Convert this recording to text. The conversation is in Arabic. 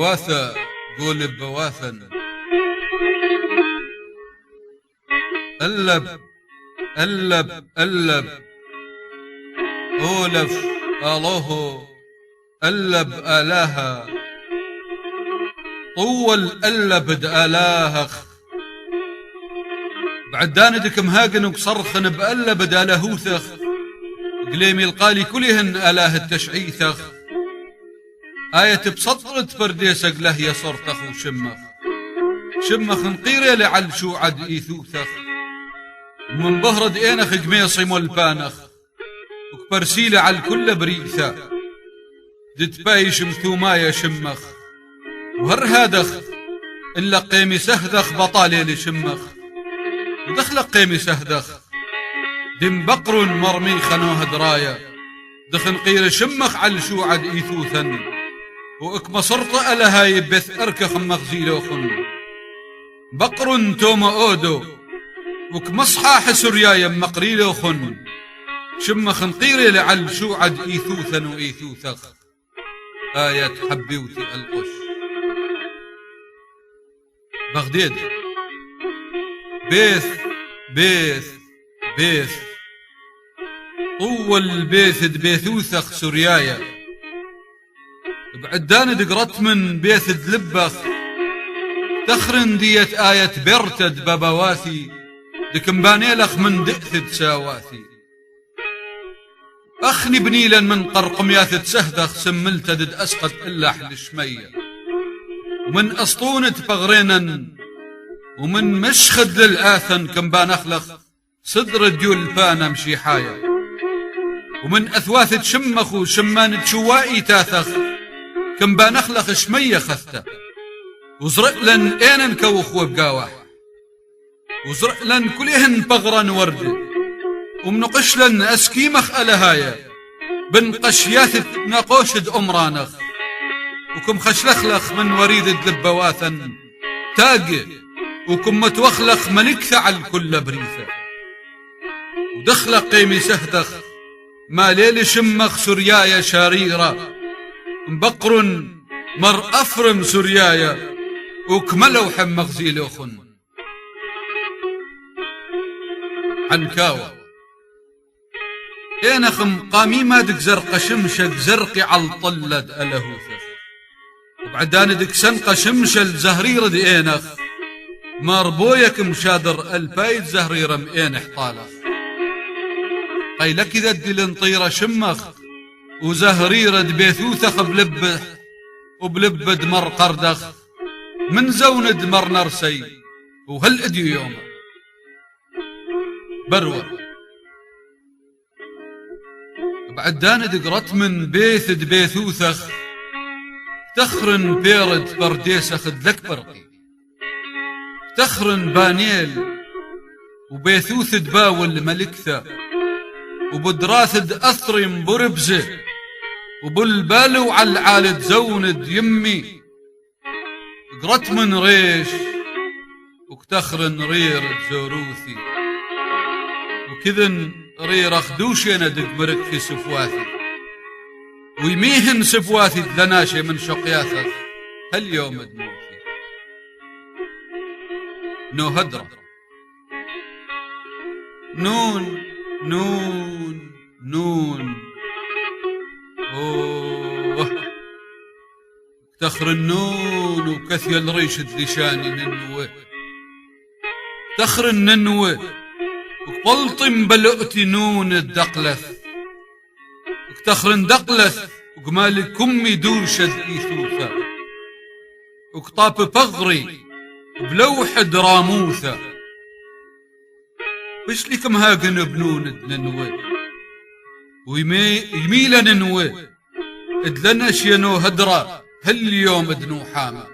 بواثة قول بواثا ألب ألب ألب أولف آله ألب آلاها طول ألب دآلاهخ بعد داندك مهاجن وصرخن بألب دالهوثخ قليمي القالي كلهن آلاه التشعيثخ آية بسطرة فرديسك له يصرتخ وشمخ شمخ نقيري لعل شو عد إيثوثخ ومن بهرد إينخ قميصي مولبانخ وكبرسيلة على الكل بريثة دتبايش مثومايا شمخ وهر هادخ إلا قيمي سهدخ بطالي لشمخ ودخل قيمي سهدخ دم بقر مرمي خنوه درايا دخن قير شمخ على شو عد إيثوثا وإكما صرط ألهاي بث أركخ مغزيلو خن بقر توم أودو وكمصحاح سريايا مقريلو خن شمخ نقيري لعل شو عد إيثوثا وإيثوثخ آية حبيوتي القش بغداد بيث بيث بيث طول بيث بيثوثخ سريايا بعدان دقرت من بيث دلبخ تخرن ديت آية برتد ببواثي دكمبانيلخ من دئثد ساواثي أخني بنيلا من قرقمياث سهدخ سملت دد أسقط إلا حل شمية ومن أسطونة فغرينا ومن مشخد للآثن كمبان أخلخ صدر ديول بانا مشيحايا ومن أثواث شمخ وشمان شوائي تاثخ كمبان أخلخ شمية خثة وزرق لن اين نكوخ وبقاوح وزرق لن كلهن بغرا ورد ومنقش لن أسكيمخ ألهايا بنقشياث نقوشد أمرانخ وكم خشلخلخ من وريد دلبواثا تاقي وكم متوخلخ ملكث على الكل بريثة ودخلق قيمي سهدخ ما ليل شمخ سريايا شريرة بقر مر أفرم سريايا وكملو حمخ زيلوخن عنكاوة اينخم قامي ما دك زرق شمشك زرقي على الطلد ألهوثخ وبعدان دك سنق شمشل زهرير دي اينخ ماربويك مشادر البايد زهرير مئين احطالخ قيلك إذا دلن طيرة شمخ وزهرير دبيثوثخ بلبه وبلب دمر قردخ من زون دمر نرسي وهل اديو يوم بروة بعدان دقرت من بيث دبيثوثخ تخرن بيرد برديسخ دلك برقي تخرن بانيل وبيثوث دباول ملكثة وبدراث أثرم بربزه وبالبالو على العالد زوند يمي قرت من ريش وكتخرن رير زوروثي وكذن رير أخدوشي أنا دق مرك في سفواثي ويميهن سفواثي لناشي من شقياثك هاليوم دموثي نو هدرة نون نون نون أوه تخر النون وكثي الريش الدشاني ننوه تخر الننوه وقلطم بلؤتي نون الدقلث وكتخرن دقلث وقمال كمي دوشد إيثوثة وكطاب بغري بلوح دراموثة وش لكم هاقن بنون ننوه ويميل ننوه ادلنا شينو هدرة هاليوم دنو حامة